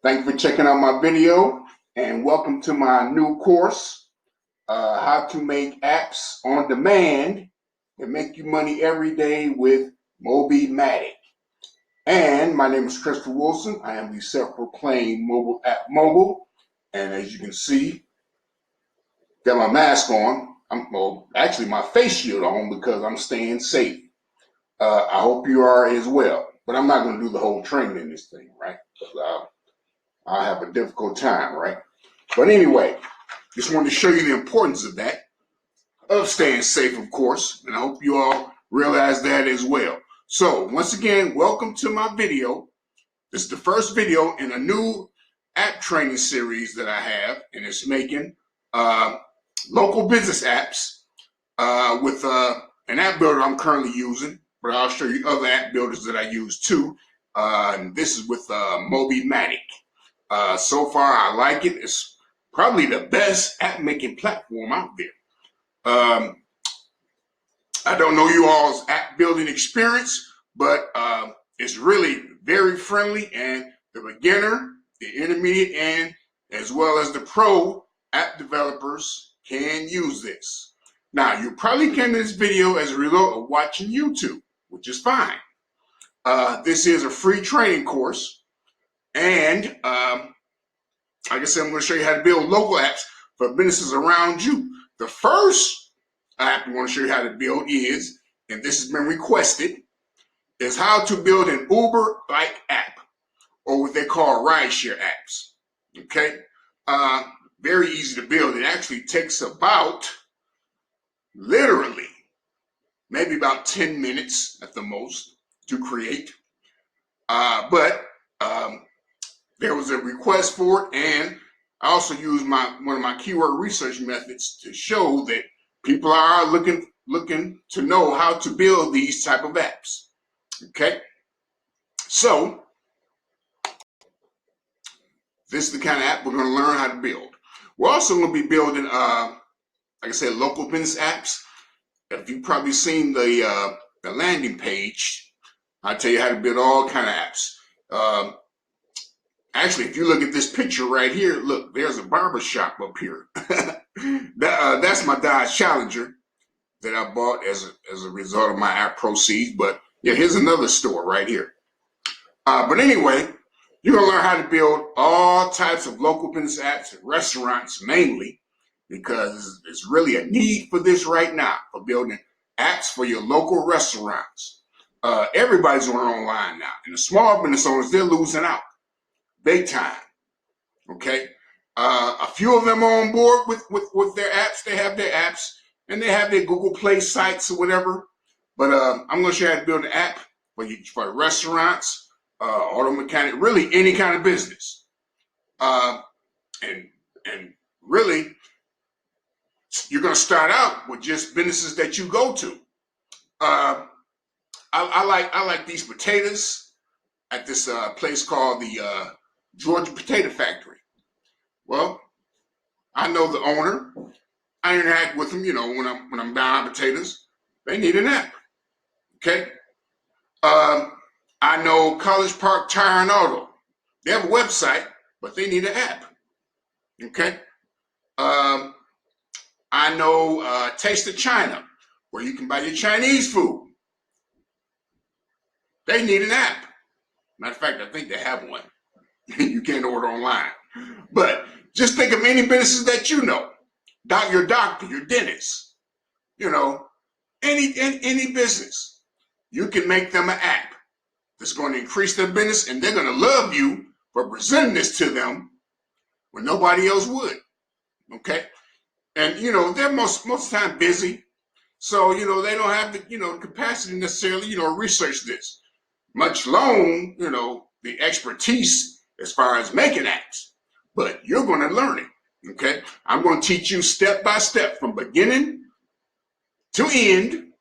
Thank you for checking out my video and welcome to my new course, how to make apps on demand that make you money every day with Mobimatic. And my name is Christopher Wilson. I am the self-proclaimed mobile app mogul. And as you can see, got my mask on. Actually my face shield on because I'm staying safe. I hope you are as well. But I'm not going to do the whole training in this thing, right? I'll have a difficult time, right? But anyway, just wanted to show you the importance of that, of staying safe, of course, and I hope you all realize that as well. So once again, welcome to my video. This is the first video in a new app training series that I have, and it's making local business apps with an app builder I'm currently using, but I'll show you other app builders that I use too. And this is with Mobimatic. So far, I like it. It's probably the best app making platform out there. I don't know you all's app building experience, but it's really very friendly, and the beginner, the intermediate, and as well as the pro app developers can use this. Now, you probably came to this video as a result of watching YouTube, which is fine. This is a free training course. And like I said, I'm going to show you how to build local apps for businesses around you. The first app I want to show you how to build is, and this has been requested, is how to build an Uber-like app, or what they call rideshare apps. Okay, very easy to build. It actually takes about, literally, maybe about 10 minutes at the most to create. There was a request for it, and I also used one of my keyword research methods to show that people are looking to know how to build these type of apps. Okay, so this is the kind of app we're going to learn how to build. We're also going to be building, like I said, local business apps. If you've probably seen the landing page, I'll tell you how to build all kind of apps. Actually, if you look at this picture right here, look, there's a barber shop up here. That's my Dodge Challenger that I bought as a result of my app proceeds. But yeah, here's another store right here. But anyway, you're going to learn how to build all types of local business apps, restaurants mainly, because there's really a need for this right now, for building apps for your local restaurants. Everybody's going online now, and the small business owners, they're losing out big time. Okay, a few of them are on board with their apps. They have their apps and they have their GooglePlay sites or whatever. But I'm going to show you how to build an app for restaurants, auto mechanic, really any kind of business. And really, you're going to start out with just businesses that you go to. I like these potatoes at this place called the Georgia Potato Factory. Well, I know the owner. I interact with them, when I'm buying potatoes. They need an app. Okay. I know College Park Tire and Auto. They have a website, but they need an app. Okay. I know Taste of China, where you can buy your Chinese food. They need an app. Matter of fact, I think they have one. You can't order online. But just think of any businesses that you know. Your doctor, your dentist, any business. You can make them an app that's going to increase their business, and they're going to love you for presenting this to them when nobody else would. Okay? And, they're most of the time busy. So, they don't have the, capacity necessarily, research this, much alone, the expertise as far as making apps. But you're going to learn it. Okay? I'm going to teach you step by step from beginning to end,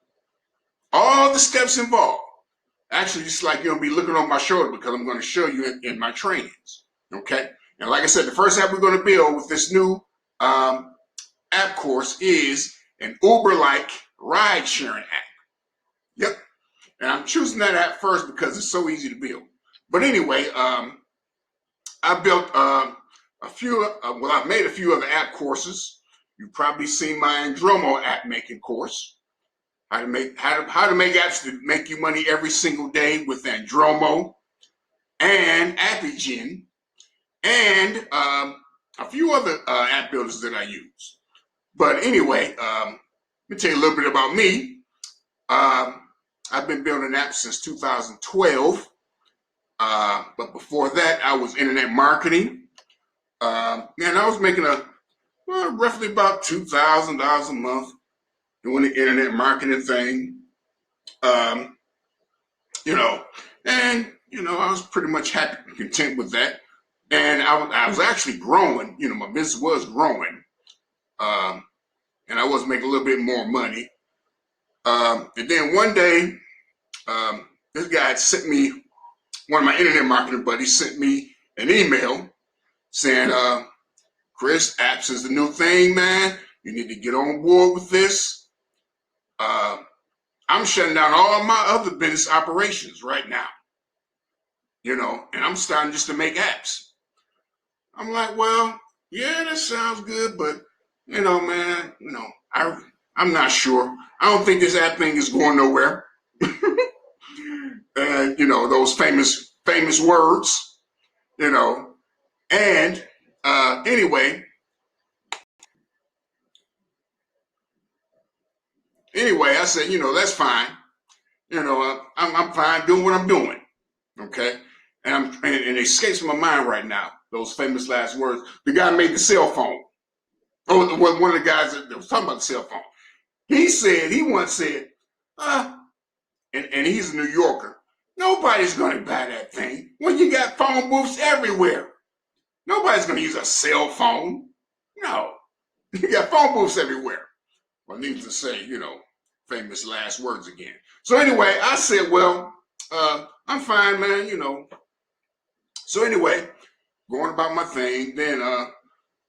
all the steps involved. Actually, just like you'll be looking over my shoulder, because I'm going to show you in my trainings. Okay? And like I said, the first app we're going to build with this new app course is an Uber-like ride-sharing app. Yep. And I'm choosing that app first because it's so easy to build. But anyway, I built a few, well, I've made a few other app courses. You've probably seen my Andromo app making course. How to make apps that make you money every single day with Andromo and 𝐿𝐴𝐵𝐺𝐻, and a few other app builders that I use. But anyway, let me tell you a little bit about me. I've been building apps since 2012. But before that, I was internet marketing. And I was making roughly about $2,000 a month doing the internet marketing thing. I was pretty much happy and content with that. And I was actually growing. My business was growing. And I was making a little bit more money. And then one day, this guy had sent me, one of my internet marketing buddies sent me an email saying, Chris, apps is the new thing, man. You need to get on board with this. I'm shutting down all my other business operations right now. And I'm starting just to make apps. I'm like, well, yeah, that sounds good, but man, I'm not sure. I don't think this app thing is going nowhere. And those famous words, and anyway, I said, that's fine. I'm fine doing what I'm doing. Okay. And it escapes my mind right now, those famous last words. The guy made the cell phone. Oh, one of the guys that was talking about the cell phone. He once said, and he's a New Yorker, nobody's going to buy that thing when you got phone booths everywhere. Nobody's going to use a cell phone. No, you got phone booths everywhere. Well, needless to say, famous last words again. So anyway, I said, well, I'm fine, man, So anyway, going about my thing. Then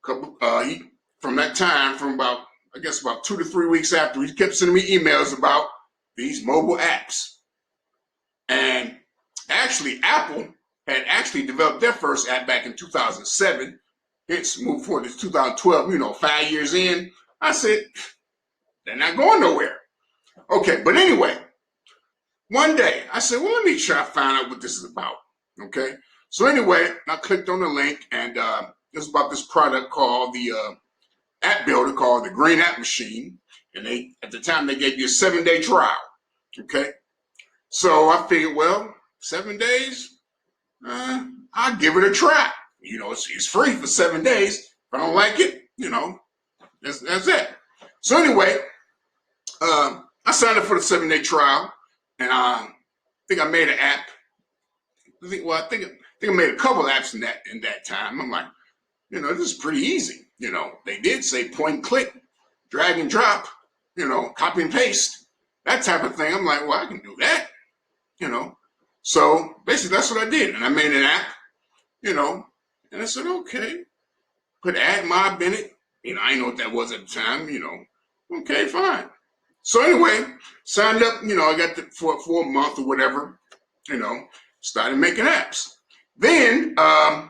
from that time, from about 2 to 3 weeks after, he kept sending me emails about these mobile apps. And actually, Apple had actually developed their first app back in 2007. It's moved forward to 2012, 5 years in. I said, they're not going nowhere. Okay, but anyway, one day I said, well, let me try to find out what this is about. Okay, so anyway, I clicked on the link, and it's about this product called the app builder called the Green App Machine. And at the time, they gave you a 7-day trial. Okay, so I figured, well, 7 days, I'll give it a try. It's free for 7 days. If I don't like it, that's it. So anyway, I signed up for the 7-day trial, and I think I made an app. I think I made a couple apps in that time. I'm like, this is pretty easy. They did say point and click, drag and drop, copy and paste, that type of thing. I'm like, well, I can do that, So basically, that's what I did, and I made an app, and I said, okay, put ad mob in it. I didn't know what that was at the time. Okay, fine. So anyway, signed up. I got for a month or whatever. Started making apps. Then I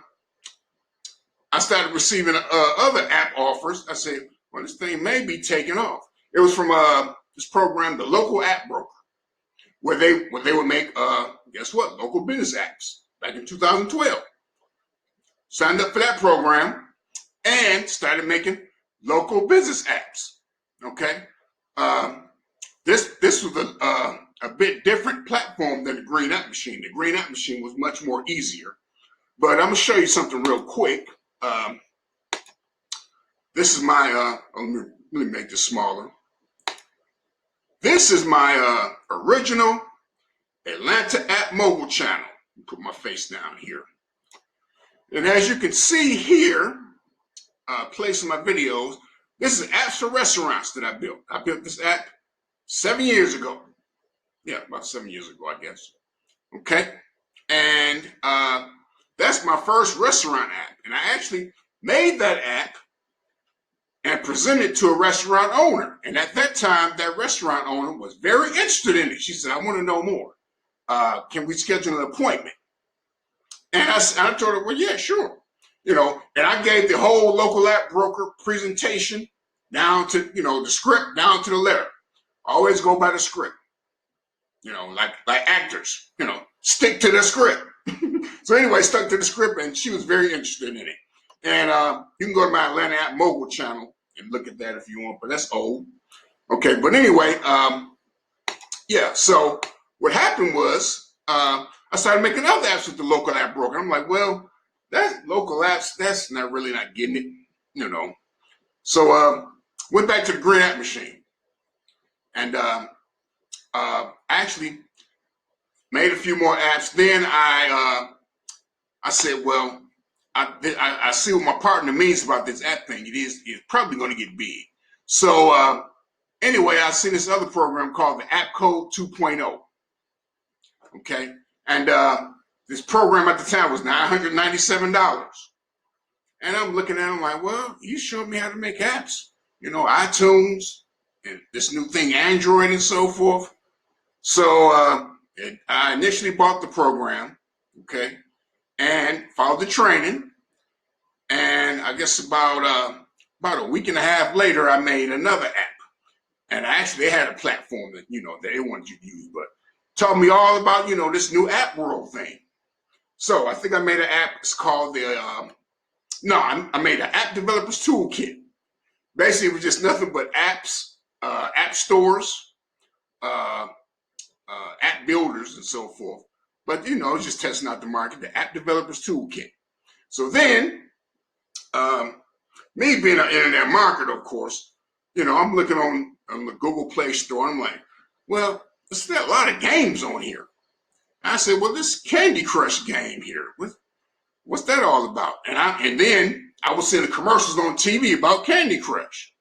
started receiving other app offers. I said, well, this thing may be taking off. It was from this program, the Local App Broker, where they would make guess what, local business apps back in 2012. Signed up for that program and started making local business apps. Okay, this was a bit different platform than the Green App Machine. The Green App Machine was much more easier. But I'm gonna show you something real quick. This is my let me make this smaller. This is my original Atlanta App Mogul channel. Put my face down here. And as you can see here, placing my videos, this is apps for restaurants that I built. I built this app 7 years ago. Yeah, about 7 years ago, I guess. Okay. And that's my first restaurant app. And I actually made that app and presented it to a restaurant owner. And at that time, that restaurant owner was very interested in it. She said, I want to know more. Can we schedule an appointment? And I told her, well, yeah, sure. you know, and I gave the whole local app broker presentation down to, you know, the script down to the letter. Always go by the script, you know, like actors, you know, stick to the script. So anyway, stuck to the script, and she was very interested in it. And you can go to my Atlanta App Mogul channel and look at that if you want, but that's old. Okay, but anyway, yeah, so what happened was I started making other apps with the local app broker. I'm like, well, that local apps, that's not getting it, you know. So went back to the green app machine, and actually made a few more apps. Then I said, well, I see what my partner means about this app thing. It's probably going to get big. So anyway, I see this other program called the 𝐴𝐵 2.0. Okay, and this program at the time was $997. And I'm looking at it, I'm like, well, you showed me how to make apps, you know, iTunes and this new thing, Android and so forth. So I initially bought the program, okay, and followed the training. And I guess about a week and a half later, I made another app. And actually, they had a platform that, you know, they wanted you to use, but taught me all about, you know, this new app world thing. So I think I made an app. It's called I made an app developers toolkit. Basically, it was just nothing but apps, app stores, app builders, and so forth. But, you know, just testing out the market, the app developers toolkit. So then, me being an internet marketer, of course, you know, I'm looking on the Google Play Store. I'm like, well, there's a lot of games on here. I said, well, this Candy Crush game here, what's that all about? And then I was seeing the commercials on TV about Candy Crush.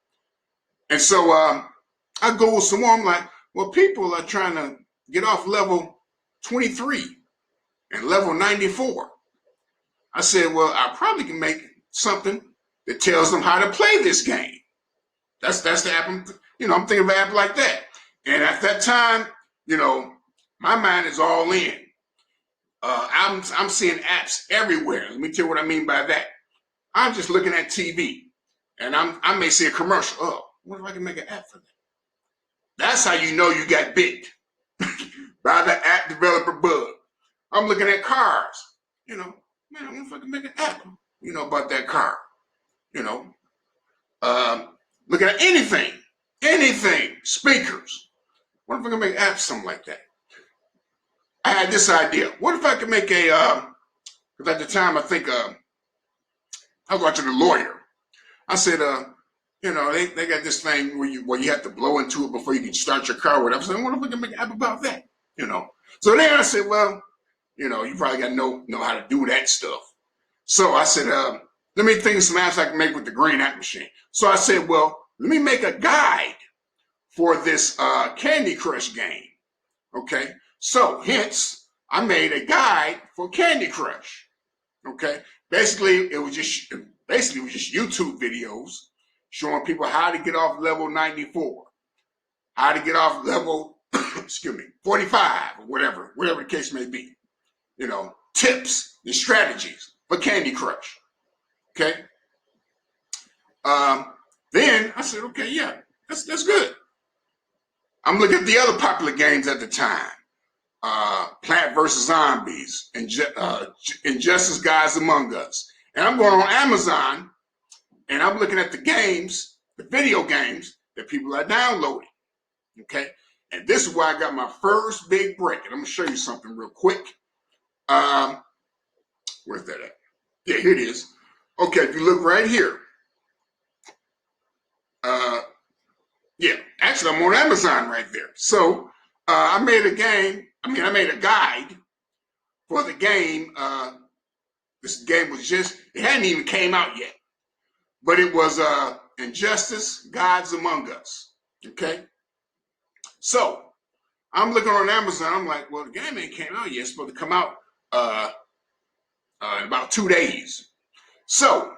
And so I Googled some more. I'm like, well, people are trying to get off level 23 and level 94. I said, well, I probably can make something that tells them how to play this game. That's the app. I'm thinking of an app like that. And at that time, you know, my mind is all in. I'm seeing apps everywhere. Let me tell you what I mean by that. I'm just looking at TV, and I may see a commercial. Oh, what if I can make an app for that? That's how you know you got bit by the app developer bug. I'm looking at cars. You know, man, what if I can make an app, you know, about that car? You know, looking at anything, speakers. What if I can make apps, something like that? I had this idea. What if I could make because at the time I think I was watching The Lawyer. I said, you know, they got this thing where you have to blow into it before you can start your car or whatever. So what if I can make an app about that? You know. So then I said, well, you know, you probably gotta know how to do that stuff. So I said, let me think of some apps I can make with the green app machine. So I said, well, let me make a guide for this Candy Crush game. Okay. So hence I made a guide for Candy Crush. Okay. Basically, it was just YouTube videos showing people how to get off level 94, how to get off level 45, or whatever the case may be. You know, tips and strategies for Candy Crush. Okay. Then I said, okay, yeah, that's good. I'm looking at the other popular games at the time. Plant vs. Zombies, Injustice Gods Among Us. And I'm going on Amazon and I'm looking at the games, the video games that people are downloading. Okay. And this is where I got my first big break. And I'm going to show you something real quick. Where's that at? Yeah, here it is. Okay, if you look right here. Yeah, actually I'm on Amazon right there. So I made a guide for the game. This game was it hadn't even came out yet, but it was Injustice Gods Among Us. Okay. So I'm looking on Amazon. I'm like, well, the game ain't came out yet. It's supposed to come out in about 2 days. So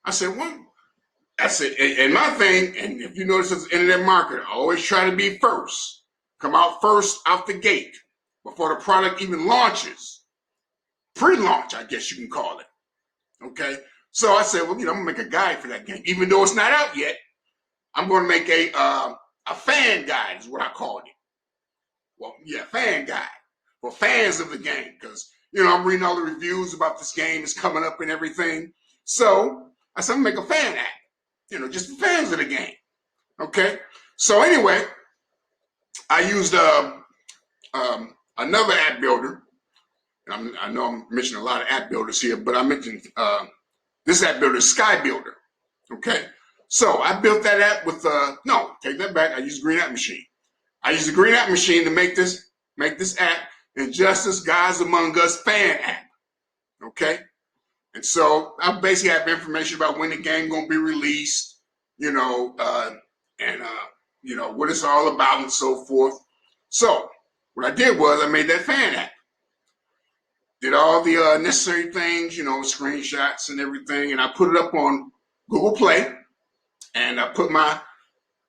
I said, well, that's it. And my thing, and if you notice as an internet marketer, I always try to be first. Come out first out the gate before the product even launches. Pre-launch, I guess you can call it. Okay. So I said, well, I'm gonna make a guide for that game, even though it's not out yet. I'm gonna make a fan guide, is what I called it. Well, yeah, fan guide for fans of the game, because I'm reading all the reviews about this game is coming up and everything. So I said, I'm gonna make a fan app, just for fans of the game. Okay. So anyway, I used another app builder. I know I'm mentioning a lot of app builders here, but I mentioned this app builder, Sky Builder. Okay. So I built that app with no, take that back. I used Green App Machine. I used the Green App Machine to make this app, Injustice Guys Among Us fan app. Okay. And so I basically have information about when the game gonna be released, what it's all about and so forth. So what I did was I made that fan app. Did all the necessary things, screenshots and everything, and I put it up on Google Play, and I put my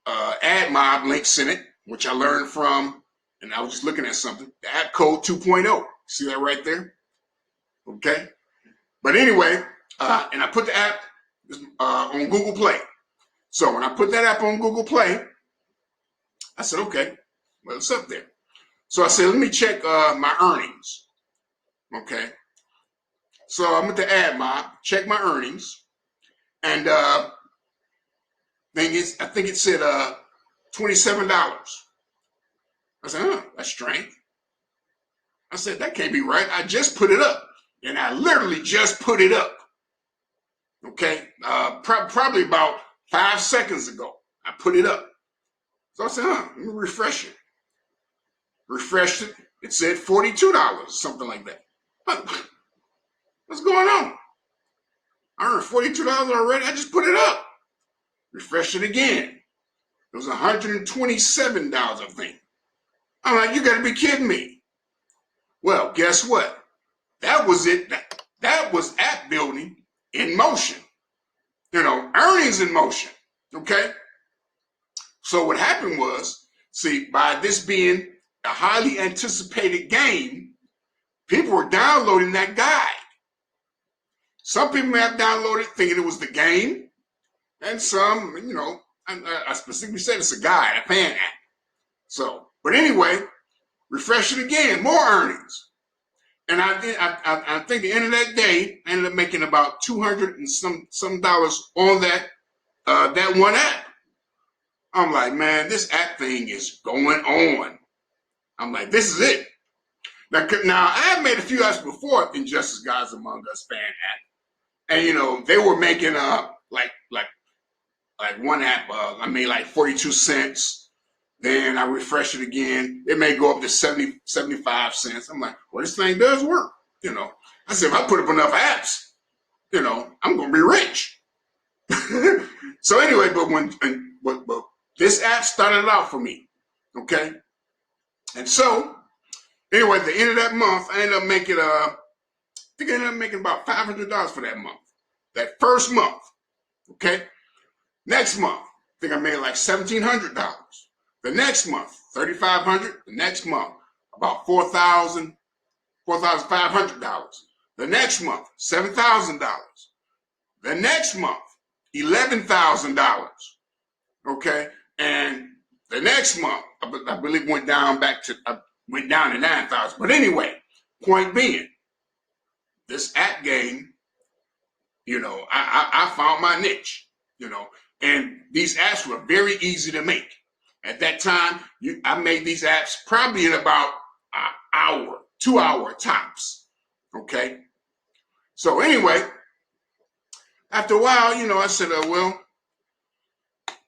ad mob links in it, which I learned from, and I was just looking at something, the app code 2.0. See that right there? Okay. But anyway, and I put the app on Google Play. So when I put that app on Google Play, I said, okay, well, it's up there. So I said, let me check my earnings. Okay. So I went to ad mob, check my earnings, and I think it said $27. I said, that's strange. I said, that can't be right. I just put it up. And I literally just put it up. Okay. Probably about 5 seconds ago, I put it up. So I said, let me refresh it. Refreshed it. It said $42, something like that. What's going on? I earned $42 already. I just put it up. Refresh it again. It was $127, I think. I'm like, you gotta be kidding me. Well, guess what? That was it. That was app building in motion. Earnings in motion. Okay? So what happened was, see, by this being a highly anticipated game, people were downloading that guide. Some people may have downloaded thinking it was the game, and some, I specifically said it's a guide, a fan app. So, but anyway, refresh it again, more earnings. And I think at the end of that day, I ended up making about $200 and some dollars on that one app. I'm like, man, this app thing is going on. I'm like, this is it. Now I have made a few apps before, Injustice Guys Among Us fan app, and they were making like one app I made like 42 cents. Then I refresh it again. It may go up to 70, 75 cents. I'm like, well, this thing does work. I said, if I put up enough apps, I'm going to be rich. So anyway, but this app started it out for me. Okay. And so anyway, at the end of that month, I ended up making, about $500 for that month. That first month. Okay. Next month, I think I made like $1,700. The next month, $3,500. The next month, about $4,500. The next month, $7,000. The next month, $11,000. Okay, and the next month, I believe went down to 9,000. But anyway, point being, this app game, I found my niche. And these apps were very easy to make. At that time, I made these apps probably in about an hour, 2 hour tops. Okay. So anyway, after a while, I said, well,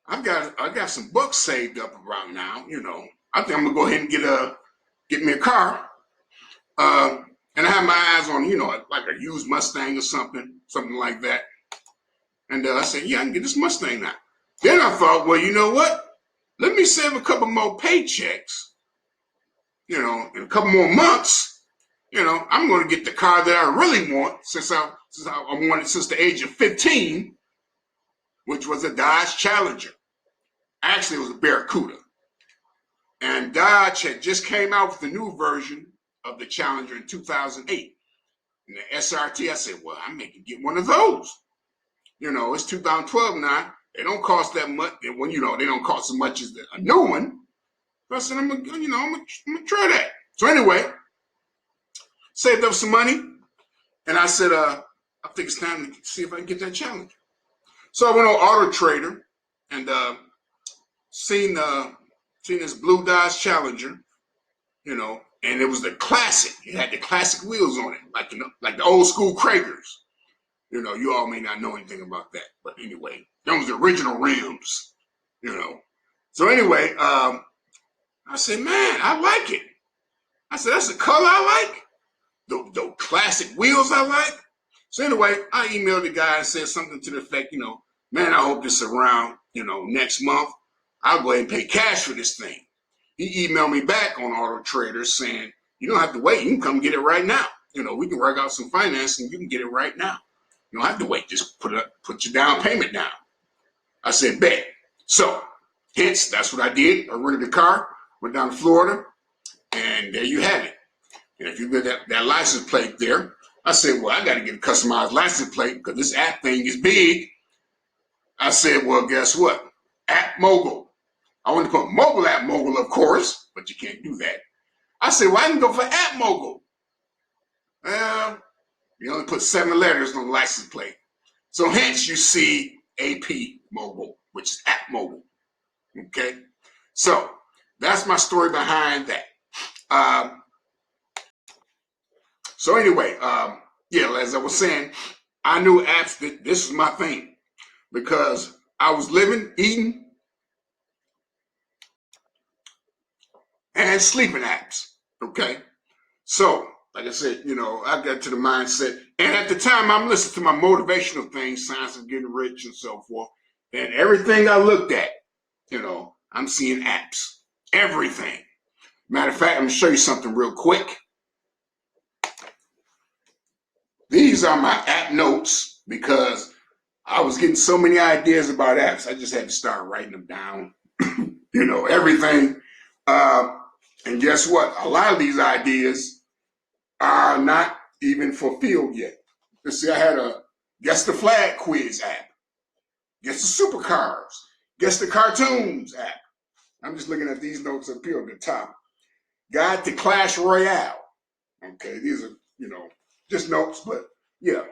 I got some books saved up around now. I think I'm gonna go ahead and get me a car. And I have my eyes on, like a used Mustang or something like that. And I said, yeah, I can get this Mustang now. Then I thought, well, you know what? Let me save a couple more paychecks, in a couple more months, I'm going to get the car that I really want since I wanted since the age of 15, which was a Dodge Challenger. Actually, it was a Barracuda. And Dodge had just came out with the new version of the Challenger in 2008. And the SRT, I said, well, I may get one of those. It's 2012 now. They don't cost that much. When they don't cost as much as a new one. So I said, I'm gonna try that. So anyway, saved up some money, and I said, I think it's time to see if I can get that challenge. So I went on Auto Trader and seen this blue Dodge Challenger, and it was the classic. It had the classic wheels on it, like the old school Kragers. You all may not know anything about that, but anyway, those the original rims. So anyway, I said, man, I like it. I said, that's the color I like. The classic wheels I like. So anyway, I emailed the guy and said something to the effect, man, I hope this around, next month. I'll go ahead and pay cash for this thing. He emailed me back on Auto Trader saying, you don't have to wait. You can come get it right now. We can work out some financing. You can get it right now. You don't have to wait. Just put your down payment down. I said, bet. So, hence, that's what I did. I rented a car, went down to Florida, and there you have it. And if you get that license plate there, I said, well, I got to get a customized license plate because this app thing is big. I said, well, guess what? App Mogul. I want to put mobile app Mogul, of course, but you can't do that. I said, well, I can go for app Mogul. Well, you only put 7 letters on the license plate. So hence you see AP Mogul, which is app Mogul. Okay? So that's my story behind that. So anyway, as I was saying, I knew apps that this was my thing because I was living, eating, and sleeping apps. Okay? So, like I said, I got to the mindset, and at the time I'm listening to my motivational things, Science of Getting Rich and so forth, and everything I looked at, I'm seeing apps. Everything. Matter of fact, I'm going to show you something real quick. These are my app notes because I was getting so many ideas about apps. I just had to start writing them down. Everything. And guess what? A lot of these ideas are not even fulfilled yet. Let's see, I had a Guess the Flag quiz app. Guess the Supercars. Guess the Cartoons app. I'm just looking at these notes up here at the top. Guide to Clash Royale. Okay, these are, just notes, but yeah,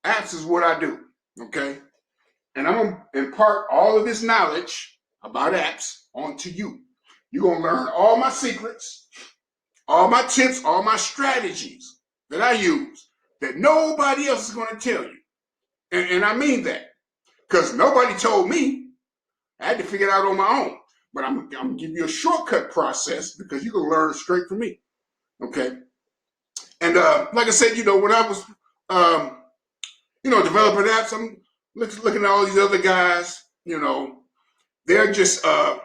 apps is what I do, okay? And I'm going to impart all of this knowledge about apps onto you. You're going to learn all my secrets, all my tips, all my strategies that I use that nobody else is going to tell you. And I mean that because nobody told me. I had to figure it out on my own. But I'm going to give you a shortcut process because you can learn straight from me, okay? And like I said, when I was, developing apps, I'm looking at all these other guys, they're just, how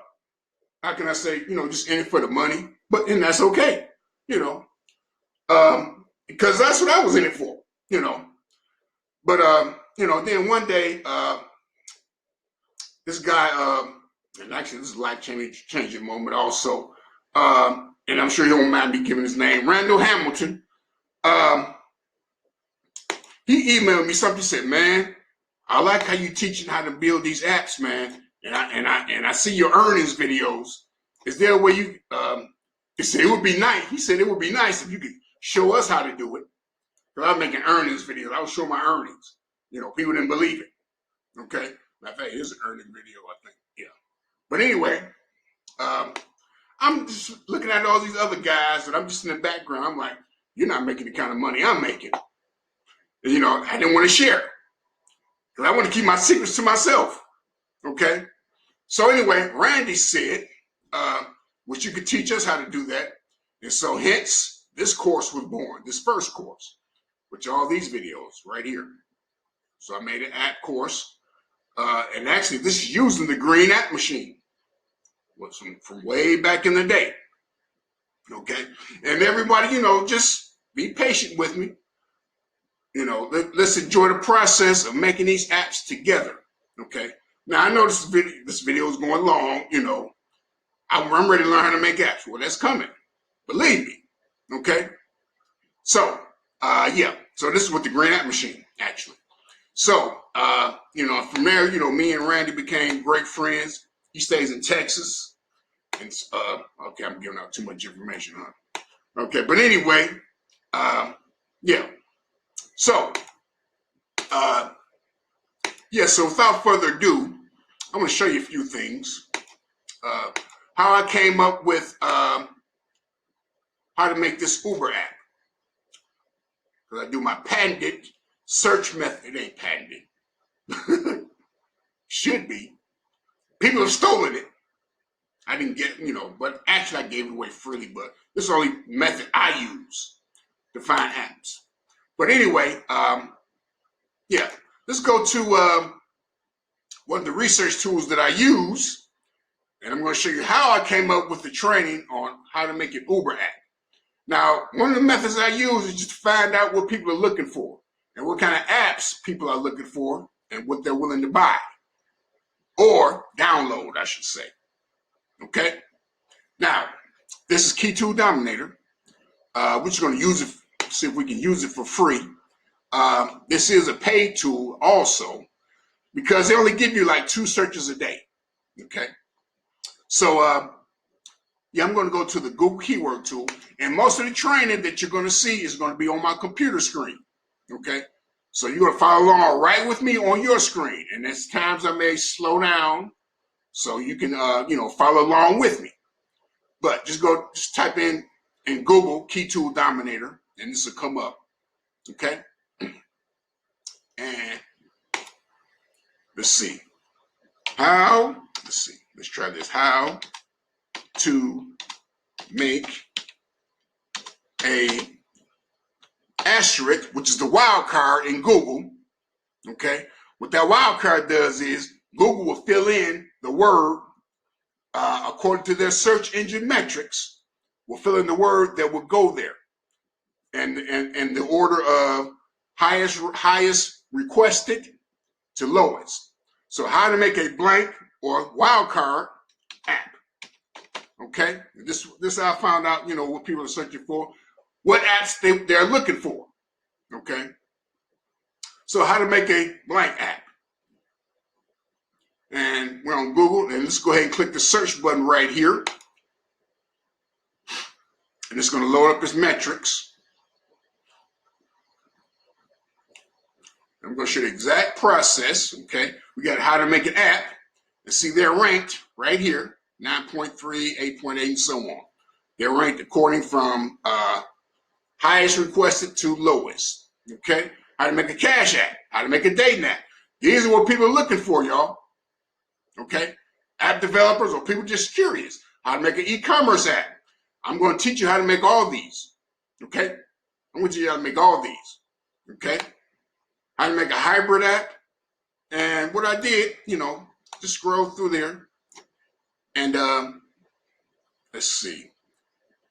can I say, just in it for the money. And that's okay, because that's what I was in it for, But, then one day, this guy, and actually this is a life-changing moment also, and I'm sure he won't mind me giving his name, Randall Hamilton. He emailed me something. He said, man, I like how you teaching how to build these apps, man. And I see your earnings videos. Is there a way you, he said it would be nice. He said it would be nice if you could show us how to do it. Because I'm making earnings videos. I would show my earnings. People didn't believe it. Okay. Matter of fact, here's an earning video, I think. Yeah. But anyway, I'm just looking at all these other guys and I'm just in the background. I'm like, you're not making the kind of money I'm making. And, I didn't want to share because I want to keep my secrets to myself. Okay. So anyway, Randy said, which you could teach us how to do that. And so hence this course was born, this first course, which are all these videos right here. So I made an app course. And actually this is using the green app machine from way back in the day. Okay. And everybody, just be patient with me. Let's enjoy the process of making these apps together. Okay. Now I know this video is going long. I'm ready to learn how to make apps. Well, that's coming. Believe me. Okay. So, So this is with the green app machine, actually. So, from there, me and Randy became great friends. He stays in Texas. And, okay, I'm giving out too much information, huh? Okay, but anyway, yeah. So, so without further ado, I'm going to show you a few things. How I came up with how to make this Uber app. Because I do my patented search method. It ain't patented. Should be. People have stolen it. I didn't get, but actually I gave it away freely, but this is the only method I use to find apps. But anyway, let's go to one of the research tools that I use, and I'm going to show you how I came up with the training on how to make an Uber app. Now, one of the methods I use is just to find out what people are looking for and what kind of apps people are looking for and what they're willing to buy or download, I should say. Okay? Now, this is Key Tool Dominator. We're just going to use it, see if we can use it for free. This is a paid tool also because they only give you like 2 searches a day. Okay? So, I'm going to go to the Google Keyword tool, and most of the training that you're going to see is going to be on my computer screen. Okay? So you're going to follow along right with me on your screen, and there's times I may slow down so you can, follow along with me. But just type in Google Key Tool Dominator, and this will come up. Okay? And let's see. Let's try this. How to make a asterisk, which is the wild card in Google. Okay? What that wild card does is Google will fill in the word according to their search engine metrics, will fill in the word that will go there. And the order of highest requested to lowest. So how to make a blank or wildcard app. Okay? This I found out, what people are searching for, what apps they're looking for. Okay? So how to make a blank app. And we're on Google, and let's go ahead and click the search button right here. And it's going to load up its metrics. I'm going to show you the exact process, okay? We got how to make an app. And see, they're ranked right here, 9.3, 8.8, and so on. They're ranked according from highest requested to lowest, okay? How to make a cash app, how to make a dating app. These are what people are looking for, y'all, okay? App developers or people just curious. How to make an e-commerce app. I'm going to teach you how to make all these, okay? I'm going to teach you how to make all these, okay? How to make a hybrid app. And what I did, just scroll through there. And let's see.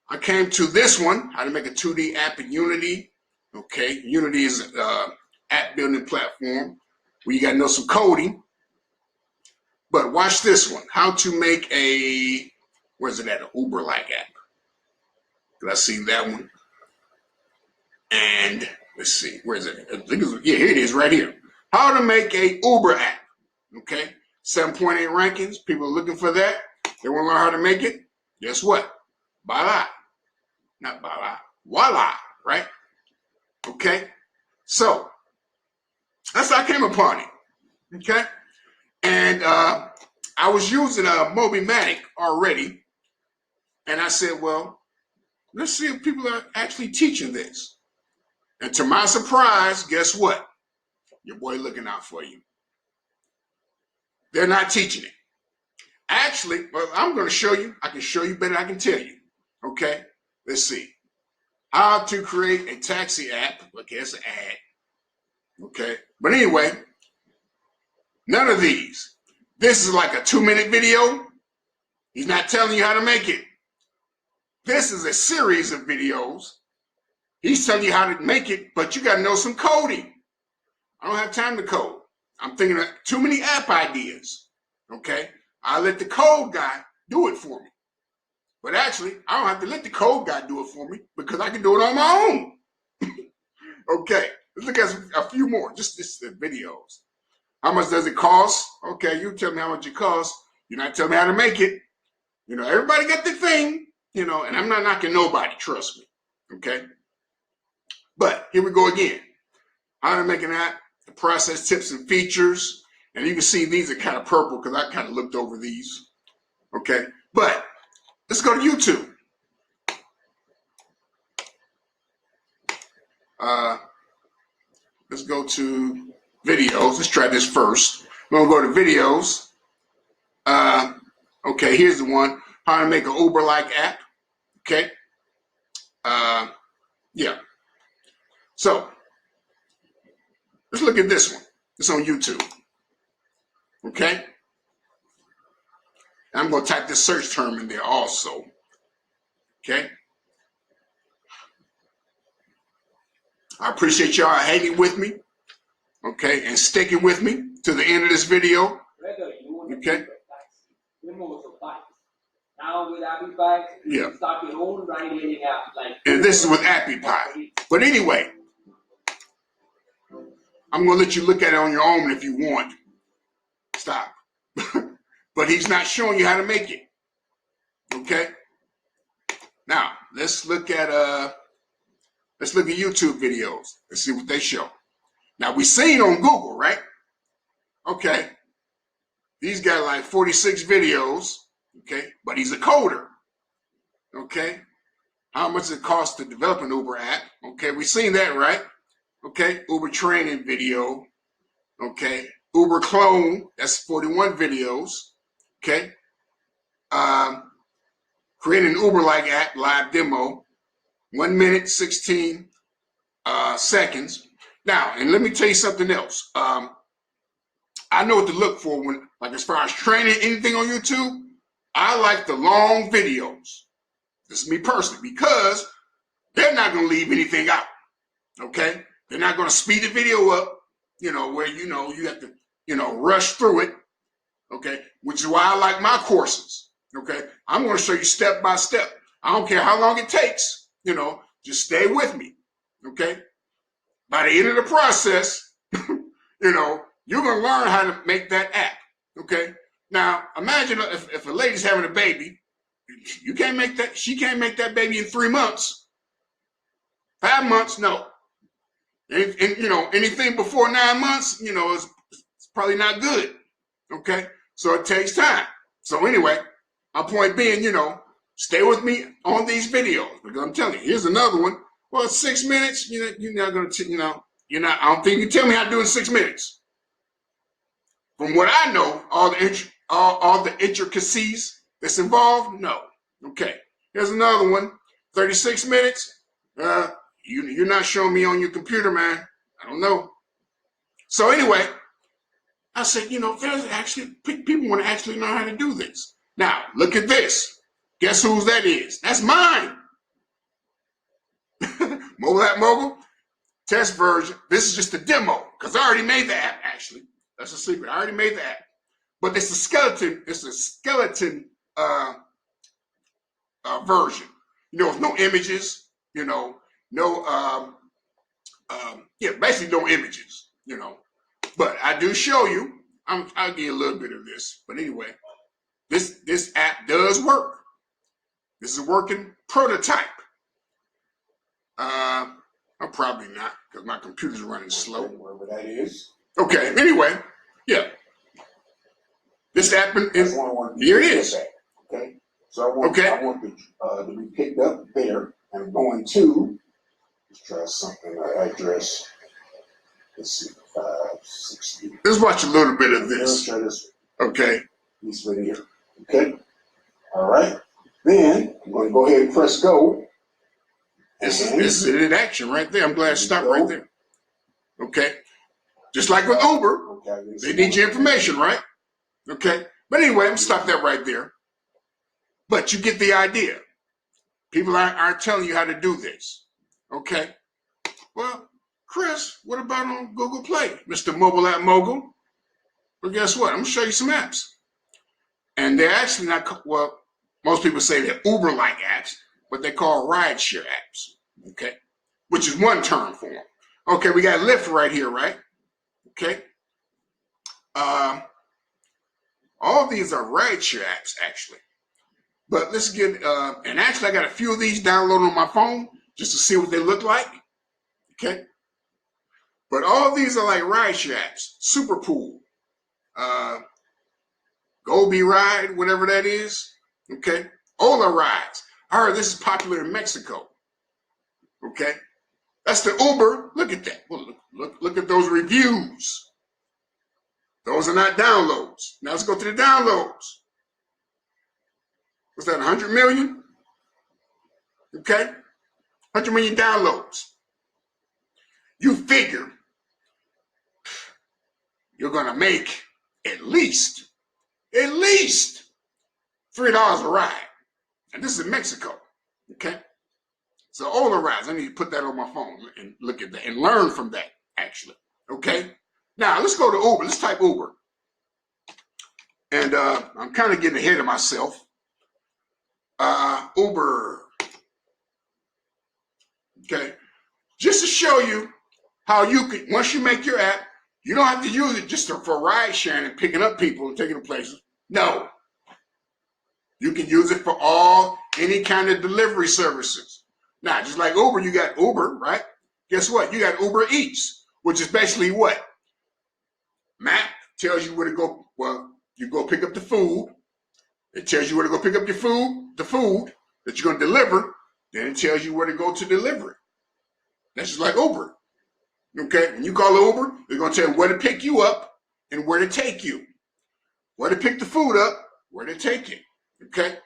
I came to this one, how to make a 2D app in Unity. Okay, Unity is an app building platform where you got to know some coding. But watch this one, how to make a, where's it at, an Uber-like app. Did I see that one? And let's see, where is it? Yeah, here it is right here. How to make a Uber app, okay? 7.8 rankings, people are looking for that. They want to learn how to make it. Guess what? Voila. Not voila, voila, right? Okay? So, that's how I came upon it, okay? And I was using Mobimatic already, and I said, well, let's see if people are actually teaching this. And to my surprise, guess what? Your boy looking out for you. They're not teaching it. Actually, well, I'm going to show you. I can show you better than I can tell you. Okay? Let's see. How to create a taxi app. Okay, it's an ad. Okay? But anyway, none of these. This is like a 2-minute video. He's not telling you how to make it. This is a series of videos. He's telling you how to make it, but you got to know some coding. I don't have time to code. I'm thinking of too many app ideas, okay? I let the code guy do it for me. But actually, I don't have to let the code guy do it for me because I can do it on my own. Okay, Let's look at a few more, just the videos. How much does it cost? Okay, you tell me how much it costs. You're not telling me how to make it. You know, everybody got their thing, you know, and I'm not knocking nobody, trust me, okay? But here we go again. How to make an app, the process, tips, and features. And you can see these are kind of purple because I kind of looked over these, okay? But let's go to YouTube. Let's go to videos. Let's try this first. We're going to go to videos. Okay, here's the one. How to make an Uber-like app. Okay. Yeah. So, let's look at this one. It's on YouTube. Okay. I'm going to type this search term in there also. Okay. I appreciate y'all hanging with me. Okay. And sticking with me to the end of this video. Okay. Now with AppyPie, you yeah. can start your own ride-hailing app. And this is with AppyPie. But anyway, I'm going to let you look at it on your own if you want. Stop. But he's not showing you how to make it. Okay? Now, let's look at YouTube videos. Let's see what they show. Now, we seen on Google, right? Okay. He's got like 46 videos. Okay, but he's a coder. Okay, how much does it cost to develop an Uber app? Okay, we've seen that, right? Okay, Uber training video. Okay, Uber clone, that's 41 videos. Okay, creating an Uber-like app, live demo, 1 minute, 16 seconds. Now, and let me tell you something else. I know what to look for when, like as far as training anything on YouTube. I like the long videos. This is me personally, because they're not going to leave anything out. Okay? They're not going to speed the video up, you know, where, you know, you have to, you know, rush through it. Okay? Which is why I like my courses. Okay? I'm going to show you step by step. I don't care how long it takes, you know, just stay with me. Okay? By the end of the process, you know, you're going to learn how to make that app. Okay? Now, imagine if a lady's having a baby, you can't make that, she can't make that baby in 3 months. 5 months, no. And you know, anything before 9 months, you know, it's probably not good. Okay? So it takes time. So anyway, my point being, you know, stay with me on these videos, because I'm telling you, here's another one. Well, it's 6 minutes, you're not going to, you know, I don't think you can tell me how to do it in 6 minutes. From what I know, all the intricacies that's involved, no. Okay, here's another one, 36 minutes. You're not showing me on your computer, man. I don't know. So anyway, I said, you know, there's actually, people want to actually know how to do this. Now, look at this. Guess whose that is? That's mine. Mobile app Mogul, test version. This is just a demo, because I already made the app, actually. That's a secret. I already made the app. But it's a skeleton. It's a skeleton version. You know, with no images. You know, no. Yeah, basically no images. You know, but I do show you. I'll give you a little bit of this. But anyway, this app does work. This is a working prototype. I'm probably not, because my computer's running slow. Wherever that is. Okay. Anyway, yeah. This app is here. It is. Okay. So I want to be picked up there. I'm going to, let's try something. Address. Let's see, 560. Let's watch a little bit of this. Let's try this. Okay. This video. Okay. All right. Then I'm going to go ahead and press go. This is it in action right there. I'm glad it stopped right there. Okay. Just like with Uber, they need your information, right? Okay. But anyway, I'm going to stop that right there. But you get the idea. People aren't telling you how to do this. Okay. Well, Chris, what about on Google Play, Mr. Mobile App Mogul? Well, guess what? I'm going to show you some apps. And they're actually not, well, most people say they're Uber-like apps, but they're called rideshare apps, okay? Which is one term for them. Okay, we got Lyft right here, right? Okay. All these are rideshare apps, actually. But let's get, and actually I got a few of these downloaded on my phone just to see what they look like. Okay. But all these are like rideshare apps. Superpool, gobyRIDE, whatever that is. Okay. Ola Rides. I heard this is popular in Mexico. Okay. That's the Uber. Look at that. Look at those reviews. Those are not downloads. Now let's go to the downloads. What's that, 100 million? Okay. 100 million downloads. You figure you're going to make at least $3 a ride. And this is in Mexico. Okay. So Ola Rides, I need to put that on my phone and look at that and learn from that, actually. Okay. Now let's go to Uber. Let's type Uber. And I'm kind of getting ahead of myself. Uber. Okay. Just to show you how you can, once you make your app, you don't have to use it just for ride sharing and picking up people and taking them places. No. You can use it for any kind of delivery services. Now, just like Uber, you got Uber, right? Guess what? You got Uber Eats, which is basically what? Map tells you where to go. Well, you go pick up the food. It tells you where to go pick up your food, the food that you're going to deliver. Then it tells you where to go to deliver it. That's just like Uber. Okay? When you call Uber, they're going to tell you where to pick you up and where to take you. Where to pick the food up, where to take it. Okay?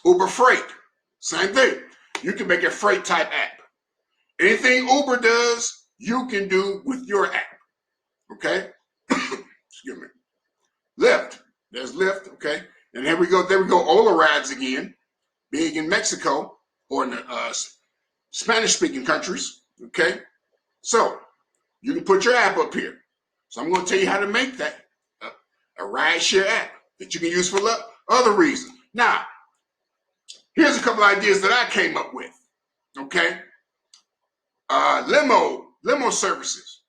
Uber Freight, same thing. You can make a freight type app. Anything Uber does, you can do with your app. Okay? Excuse me. Lyft. There's Lyft, okay? And here we go. There we go. Ola Rides again. Big in Mexico or in the Spanish-speaking countries. Okay? So, you can put your app up here. So I'm going to tell you how to make that a rideshare app that you can use for other reasons. Now, here's a couple ideas that I came up with. Okay? Limo services.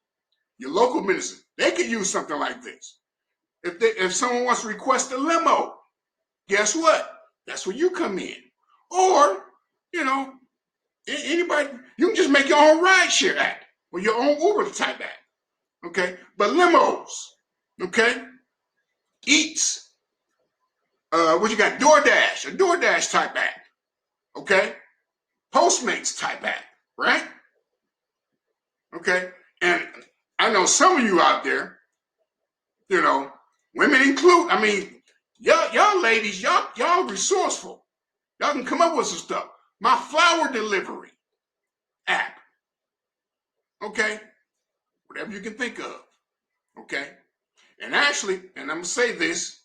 Your local minister, they could use something like this. If someone wants to request a limo, guess what? That's where you come in. Or, anybody, you can just make your own rideshare app or your own Uber type app. Okay? But limos, okay? Eats. What you got? A DoorDash type app. Okay? Postmates type app, right? Okay? And I know some of you out there, women include, y'all ladies, y'all resourceful. Y'all can come up with some stuff. My flower delivery app. Okay? Whatever you can think of. Okay? And actually, and I'm going to say this,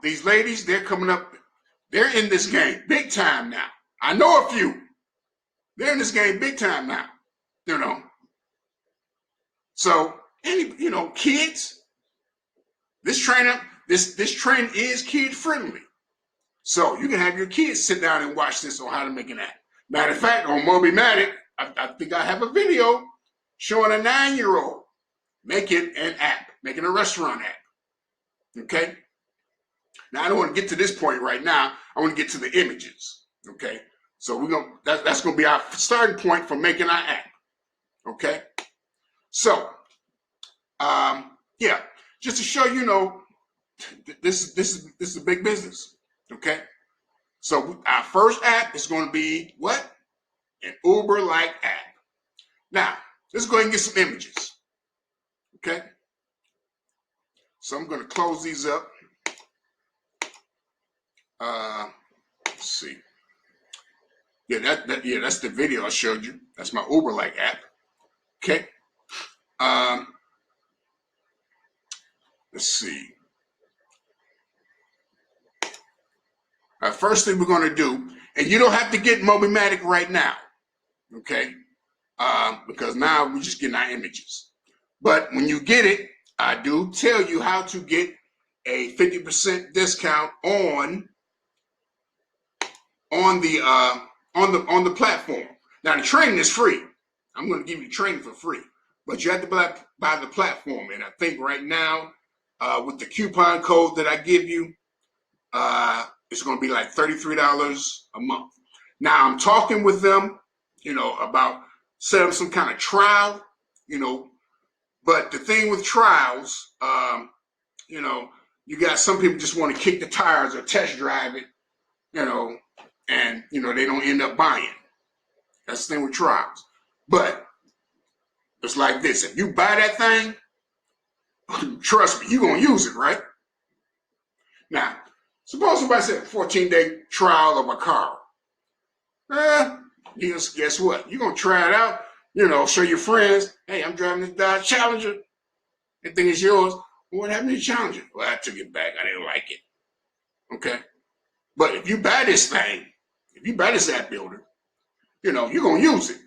these ladies, they're coming up, they're in this game big time now. I know a few. They're in this game big time now. So, kids, this trend is kid friendly. So you can have your kids sit down and watch this on how to make an app. Matter of fact, on Mobimatic, I think I have a video showing a 9-year-old making an app, making a restaurant app. Okay? Now I don't want to get to this point right now. I want to get to the images. Okay? So that's gonna be our starting point for making our app. Okay? So, yeah, just to show this is a big business. Okay, so our first app is going to be what? An Uber-like app. Now, let's go ahead and get some images. Okay, so I'm going to close these up. Let's see. Yeah, that's the video I showed you. That's my Uber-like app. Okay. Let's see. First thing we're going to do, and you don't have to get Mobimatic right now, okay? Because now we're just getting our images. But when you get it, I do tell you how to get a 50% discount on the platform. Now the training is free. I'm going to give you training for free, but you have to buy the platform. And I think right now, with the coupon code that I give you, it's going to be like $33 a month. Now I'm talking with them, about setting up some kind of trial, but the thing with trials, you got some people just want to kick the tires or test drive it, and, they don't end up buying. That's the thing with trials. But it's like this. If you buy that thing, trust me, you're going to use it, right? Now, suppose somebody said 14-day trial of a car. Guess what? You're going to try it out, show your friends, hey, I'm driving this Dodge Challenger. That thing is yours. What happened to the Challenger? Well, I took it back. I didn't like it. Okay? But if you buy this thing, if you buy this app builder, you're going to use it.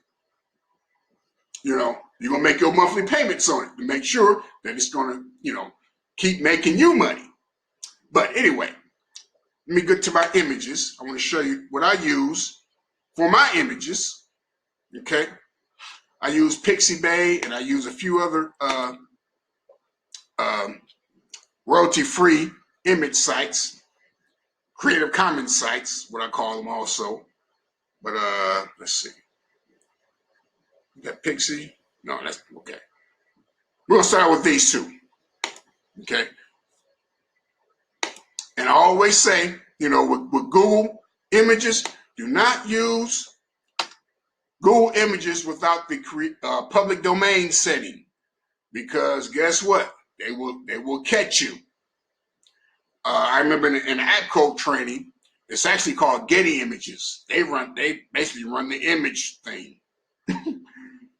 You're going to make your monthly payments on it to make sure that it's going to, keep making you money. But anyway, let me get to my images. I want to show you what I use for my images. Okay? I use Pixabay and I use a few other royalty-free image sites, Creative Commons sites, what I call them also. But let's see. You got Pixie? No, that's okay. We're gonna start with these two. Okay. And I always say, with Google Images, do not use Google Images without the public domain setting, because guess what? They will catch you. I remember in the app code training, it's actually called Getty Images. They basically run the image thing.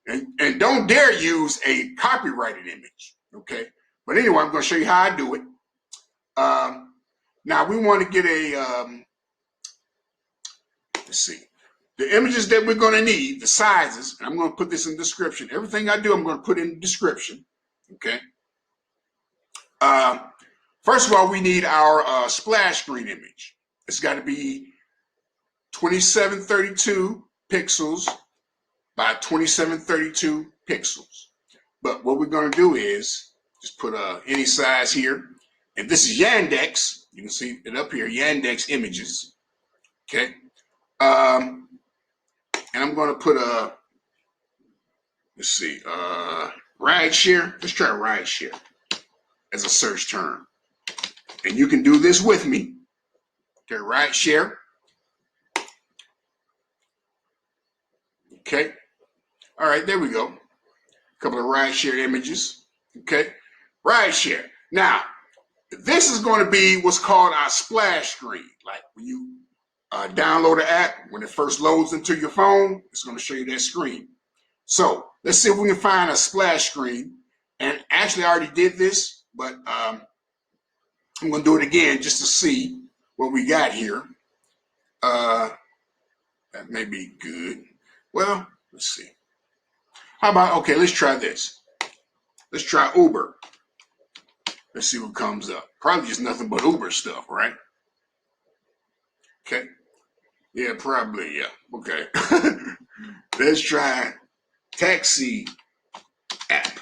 and don't dare use a copyrighted image. Okay. But anyway, I'm going to show you how I do it. Now we want to get let's see, the images that we're going to need, the sizes, and I'm going to put this in the description. Everything I do, I'm going to put in the description. Okay. First of all, we need our splash screen image. It's got to be 2732 pixels by 2732 pixels. But what we're going to do is just put any size here. And this is Yandex. You can see it up here, Yandex images. Okay. And I'm going to put let's see, Rideshare. Let's try Rideshare as a search term. And you can do this with me. Okay, Rideshare. Okay. All right, there we go. A couple of Rideshare images. Okay. Rideshare. Now, this is going to be what's called our splash screen. Like when you download the app, when it first loads into your phone, it's going to show you that screen. So let's see if we can find a splash screen. And actually, I already did this, but I'm going to do it again just to see what we got here. That may be good. Well, let's see. How about, okay, let's try this. Let's try Uber. Let's see what comes up. Probably just nothing but Uber stuff, right? Okay. Yeah, probably, yeah. Okay. Let's try Taxi App.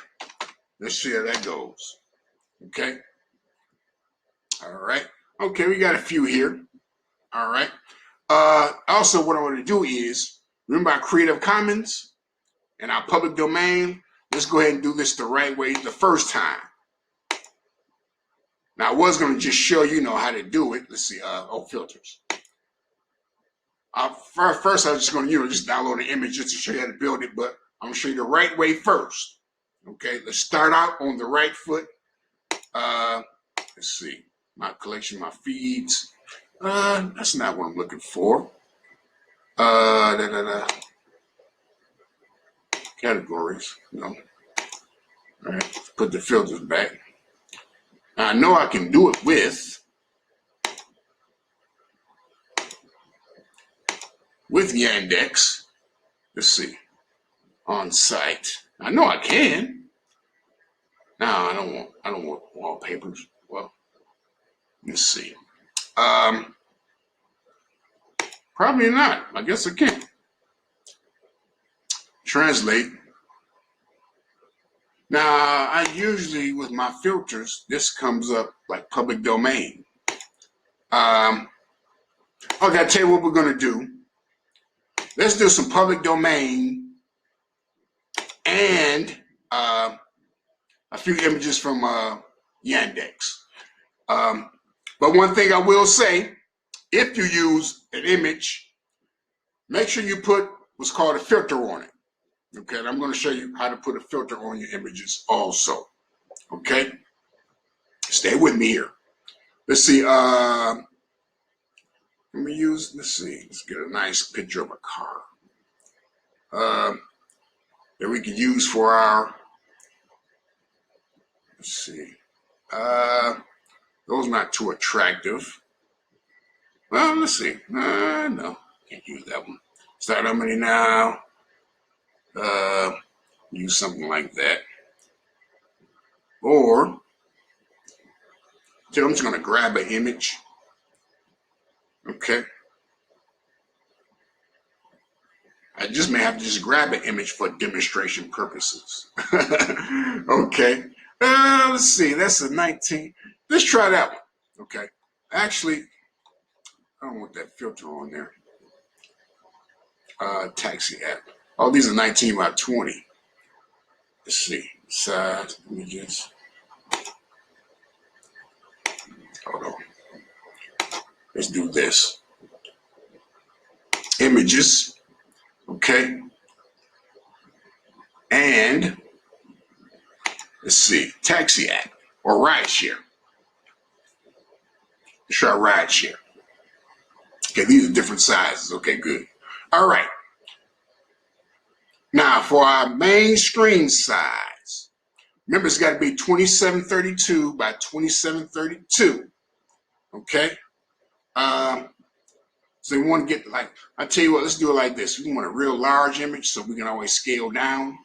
Let's see how that goes. Okay. All right. Okay, we got a few here. All right. Also, what I want to do is, remember our Creative Commons and our public domain? Let's go ahead and do this the right way the first time. Now, I was going to just show you how to do it. Let's see. Filters. First, I was just going to just download an image just to show you how to build it, but I'm going to show you the right way first. Okay, let's start out on the right foot. Let's see. My collection, my feeds. That's not what I'm looking for. Categories. No. All right, let's put the filters back. Now, I know I can do it with Yandex. Let's see. On site. I know I can. No, I don't want wallpapers. Well, let's see. Probably not. I guess I can. translate. Now, I usually, with my filters, this comes up like public domain. Okay, I'll tell you what we're going to do. Let's do some public domain and a few images from Yandex. But one thing I will say, if you use an image, make sure you put what's called a filter on it. Okay, and I'm going to show you how to put a filter on your images also. Okay, stay with me here. Let's see. Let me use. Let's see. Let's get a nice picture of a car that we can use for our. Let's see. Those not too attractive. Well, let's see. No, can't use that one. Start harmony now. Use something like that. Or, I'm just going to grab an image. Okay. I just may have to just grab an image for demonstration purposes. Okay. Let's see. That's a 19. Let's try that one. Okay. Actually, I don't want that filter on there. Taxi app. Oh, these are 19 by 20. Let's see. Size images. Hold on. Let's do this. Images. Okay. And let's see. Taxi app or rideshare. Let's try rideshare. Okay, these are different sizes. Okay, good. All right. Now, for our main screen size, remember it's got to be 2732 by 2732. Okay. So we want to get like, I tell you what, let's do it like this. We want a real large image so we can always scale down.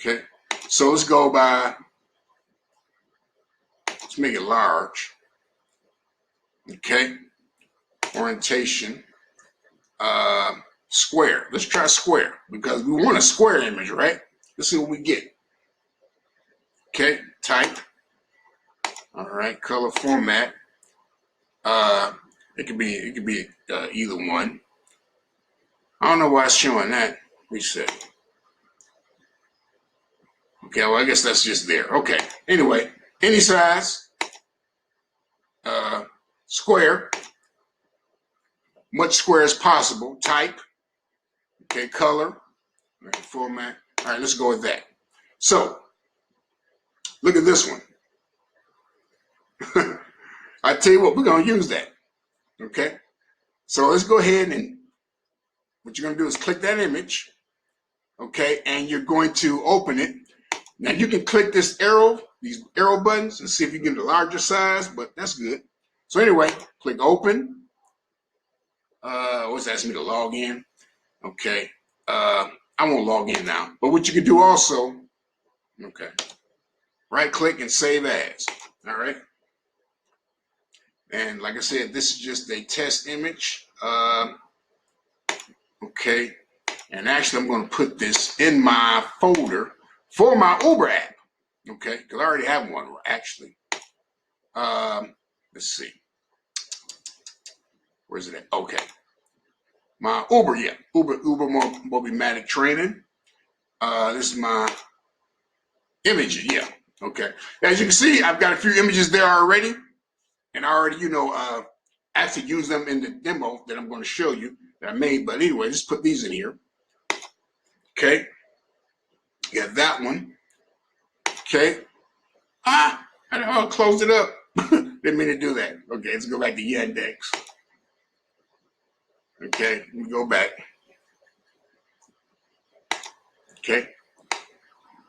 Okay. So let's go by, let's make it large. Okay. Orientation. Square. Let's try square because we want a square image, right? Let's see what we get. Okay, type. All right, color format. It could be either one. I don't know why it's showing that. Reset. Okay, well I guess that's just there. Okay. Anyway, any size. Square. Much square as possible. Type. Okay, color. Right, format. All right, let's go with that. So, look at this one. I tell you what, we're going to use that. Okay? So let's go ahead and what you're going to do is click that image. Okay? And you're going to open it. Now you can click this arrow, these arrow buttons, and see if you can get a larger size, but that's good. So anyway, click open. What's asking me to log in? Okay. I won't log in now. But what you can do also, okay, right click and save as. All right. And like I said, this is just a test image. Okay. And actually, I'm going to put this in my folder for my Uber app. Okay. Because I already have one, actually. Let's see. Where's it at? Okay. My Uber, yeah. Uber Mobimatic training. This is my image, yeah. Okay. As you can see, I've got a few images there already. And I already, actually use them in the demo that I'm going to show you that I made. But anyway, just put these in here. Okay. Got that one. Okay. I closed it up. Didn't mean to do that. Okay, let's go back to Yandex. Okay, let me go back. Okay.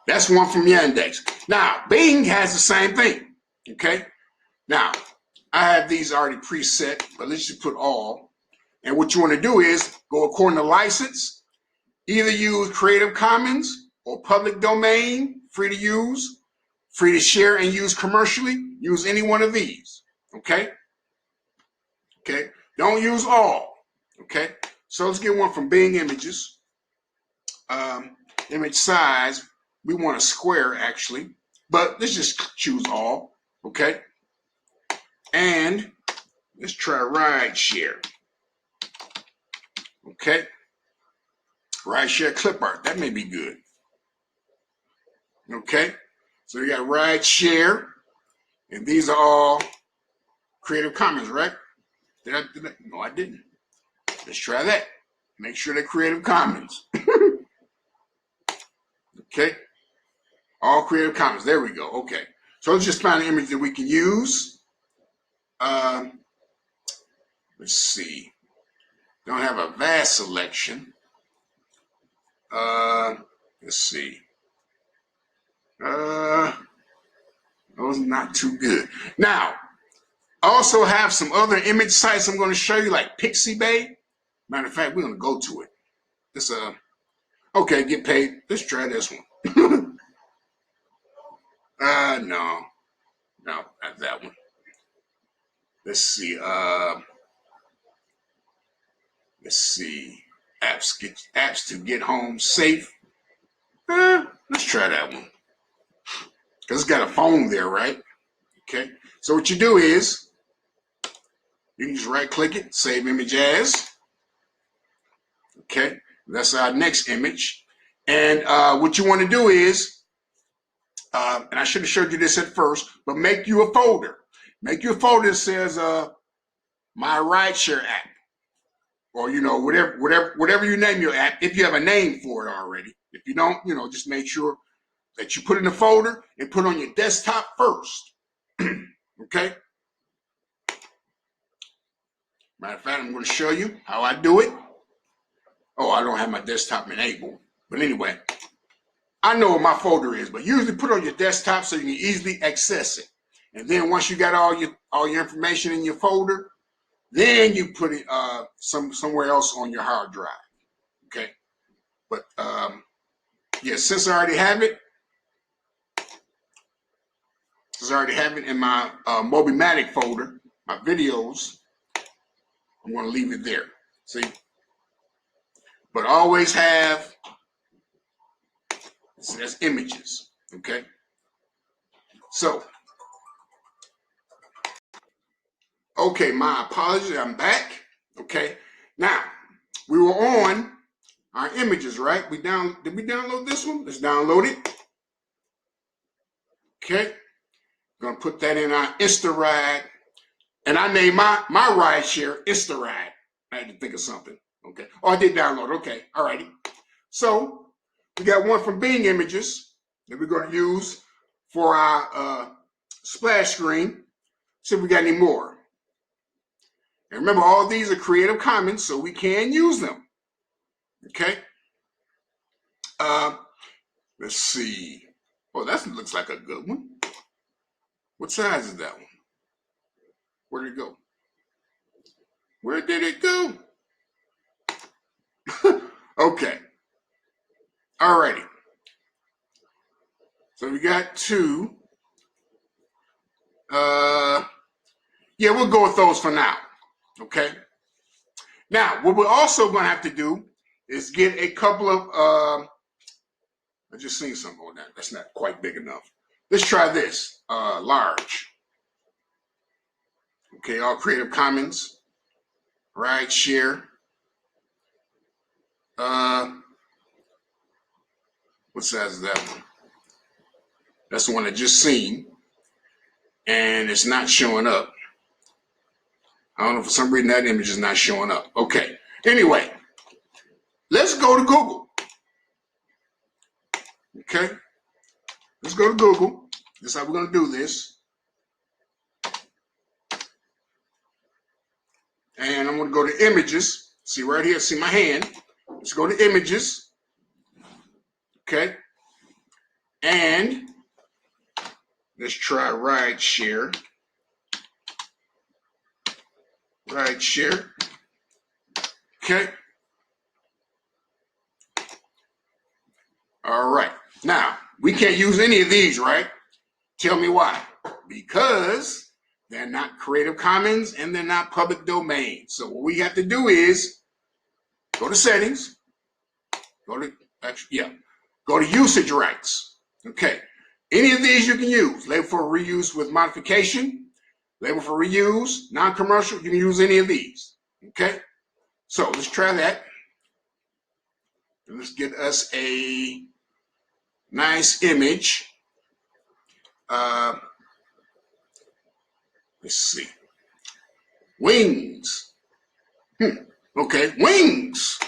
That's one from Yandex. Now, Bing has the same thing. Okay. Now, I have these already preset, but let's just put all. And what you want to do is go according to license. Either use Creative Commons or public domain, free to use, free to share and use commercially. Use any one of these. Okay? Okay? Don't use all. Okay, so let's get one from Bing Images. Image size, we want a square actually, but let's just choose all. Okay, and let's try Rideshare. Okay, Rideshare clip art, that may be good. Okay, so you got Rideshare, and these are all Creative Commons, right? Did I? No, I didn't. Let's try that. Make sure they're Creative Commons. Okay, all Creative Commons. There we go. Okay, so let's just find an image that we can use. Let's see. Don't have a vast selection. Let's see. Those are not too good. Now, I also have some other image sites I'm going to show you, like Pixabay. Matter of fact, we're going to go to it. This okay, get paid. Let's try this one. No, not that one. Let's see. Let's see. Apps to get home safe. Let's try that one. Because it's got a phone there, right? Okay. So what you do is you can just right click it, save image as. Okay. That's our next image. And what you want to do is, and I should have showed you this at first, but make you a folder. Make you a folder that says my Rideshare app. Or, you know, whatever you name your app, if you have a name for it already. If you don't, you know, just make sure that you put it in the folder and put it on your desktop first. Okay? Matter of fact, I'm going to show you how I do it. Oh, I don't have my desktop enabled. But anyway, I know what my folder is, but usually put it on your desktop so you can easily access it. And then once you got all your information in your folder, then you put it somewhere else on your hard drive. Okay? But yeah, since I already have it, in my Mobimatic folder, my videos, I'm going to leave it there. See? But always have, see, that's images. Okay? So, okay, my apologies, I'm back. Okay? Now, we were on our images, right? Did we download this one? Let's download it. Okay. Gonna put that in our InstaRide. And I named my Rideshare InstaRide. I had to think of something. Okay. Oh, I did download. Okay. All righty. So we got one from Bing Images that we're going to use for our splash screen. See if we got any more. And remember, all these are Creative Commons, so we can use them. Okay. Let's see. Oh, that looks like a good one. What size is that one? Where did it go? Where did it go? Okay. Alrighty. So we got two. Yeah, we'll go with those for now. Okay. Now, what we're also going to have to do is get a couple of, I just seen something on that. That's not quite big enough. Let's try this, large. Okay, all Creative Commons, Rideshare. What size is that one? That's the one I just seen, and it's not showing up. I don't know, for some reason that image is not showing up. Okay, anyway, let's go to Google. Okay, let's go to Google. This is how we're going to do this. And I'm going to go to images. See right here, see my hand. Let's go to images. Okay. And let's try Rideshare. Rideshare. Okay. All right. Now, we can't use any of these, right? Tell me why. Because they're not Creative Commons and they're not public domain. So what we have to do is Go to settings. Go to usage rights. Okay. Any of these you can use. Label for reuse with modification. Label for reuse, non-commercial. You can use any of these. Okay. So let's try that. And let's get us a nice image. Let's see. Wings. Okay, wings.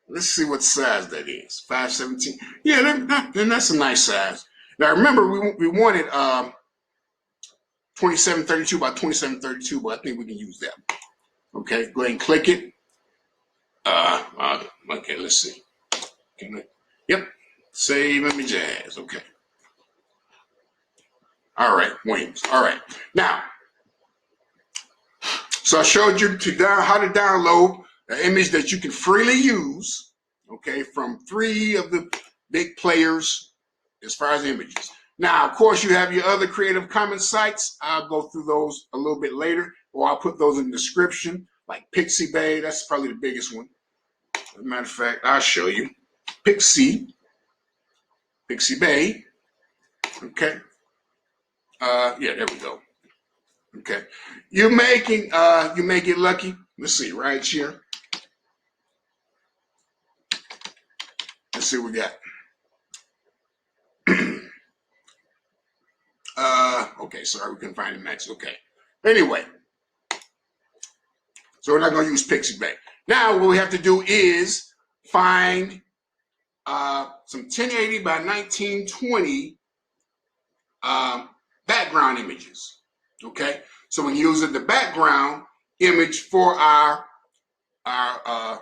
Let's see what size that is. 517. Yeah, then that's a nice size. Now remember, we wanted 2732 by 2732, but I think we can use that. Okay, go ahead and click it. Okay, let's see. Yep, save images. Okay. All right, wings. All right. Now, so I showed you how to download an image that you can freely use, okay, from 3 of the big players as far as images. Now, of course, you have your other Creative Commons sites. I'll go through those a little bit later, or I'll put those in the description, like Pixabay. That's probably the biggest one. As a matter of fact, I'll show you. Pixabay. Okay. Yeah, there we go. Okay. You may get lucky. Let's see, right here. Let's see what we got. Okay, sorry, we couldn't find it next. Okay. Anyway, so we're not going to use Pixabay. Now, what we have to do is find some 1080 by 1920 background images. Okay, so we can use the background image for our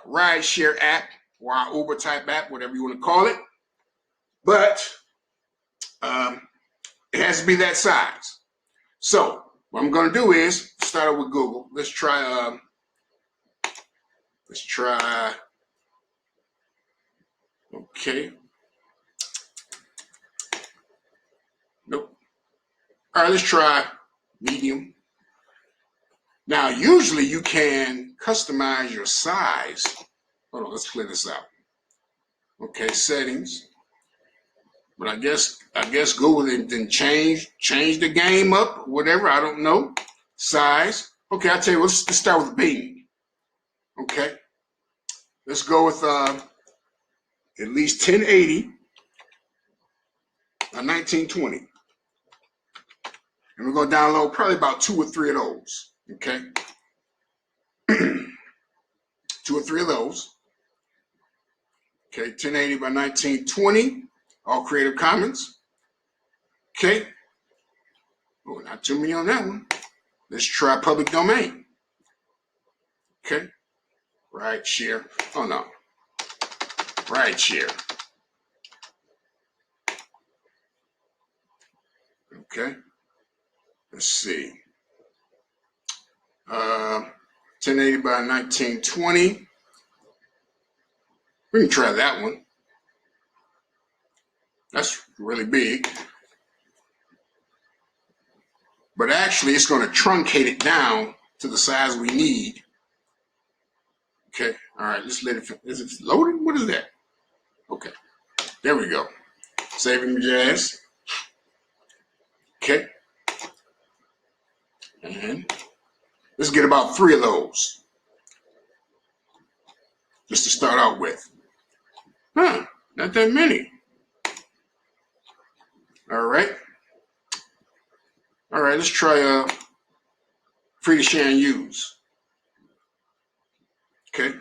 Rideshare app or our Uber type app, whatever you want to call it. But it has to be that size. So what I'm going to do is start out with Google. Let's try. Okay. Nope. All right, let's try medium. Now, usually you can customize your size. Hold on, let's clear this out. Okay, settings. But I guess Google didn't change the game up, whatever. I don't know. Size. Okay, I'll tell you. Let's start with big. Okay. Let's go with at least 1080 by 1920. And we're going to download probably about 2 or 3 of those. Okay. 2 or 3 of those. Okay, 1080 by 1920. All Creative Commons. Okay. Oh, not too many on that one. Let's try public domain. Okay. Rideshare. Oh, no. Rideshare. Okay. Let's see. 1080 by 1920. We can try that one. That's really big. But actually, it's going to truncate it down to the size we need. Okay. All right. Let's let it. Is it loaded? What is that? Okay. There we go. Saving jazz. Okay. And let's get about 3 of those. Just to start out with. Huh. Not that many. All right. All right, let's try free to share and use. Okay.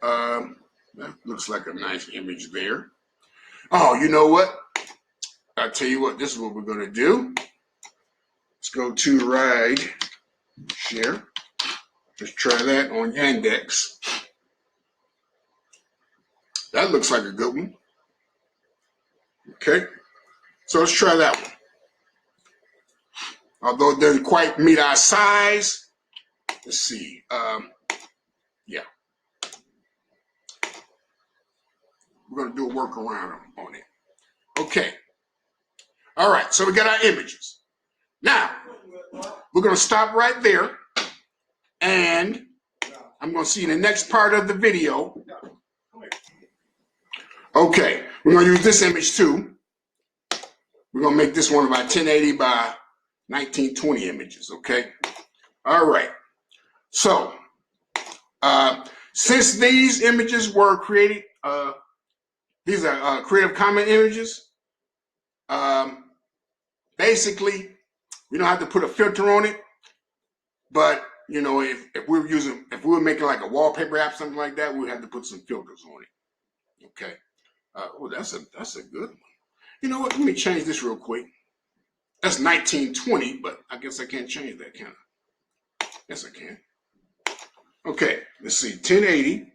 That looks like a nice image there. Oh, you know what? I'll tell you what, this is what we're going to do. Let's go to Rideshare. Let's try that on Yandex. That looks like a good one. Okay. So let's try that one. Although it doesn't quite meet our size. Let's see. Yeah. We're going to do a workaround on it. Okay. All right. So we got our images. Now, we're going to stop right there. And I'm going to see you in the next part of the video. Okay, we're going to use this image too. We're going to make this one about 1080 by 1920 images, okay? All right. So, since these images were created, these are Creative Commons images, basically, we don't have to put a filter on it, but you know, if we were making like a wallpaper app, something like that, we would have to put some filters on it. Okay. Oh, that's a good one. You know what? Let me change this real quick. That's 1920, but I guess I can't change that, can I? Yes, I can. Okay, let's see. 1080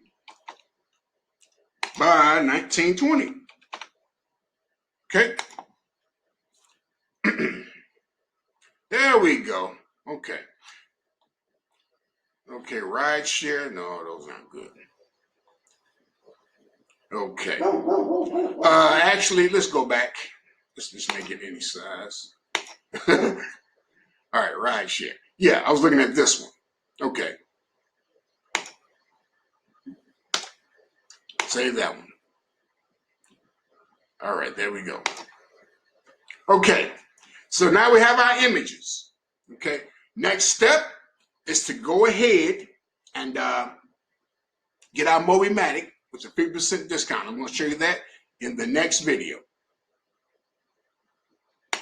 by 1920. Okay. There we go. Okay. Okay, Rideshare. No, those aren't good. Okay. Actually, let's go back. Let's just make it any size. All right, Rideshare. Yeah, I was looking at this one. Okay. Save that one. All right, there we go. Okay, so now we have our images. Okay, next step is to go ahead and get our Mobimatic with a 50% discount. I'm going to show you that in the next video.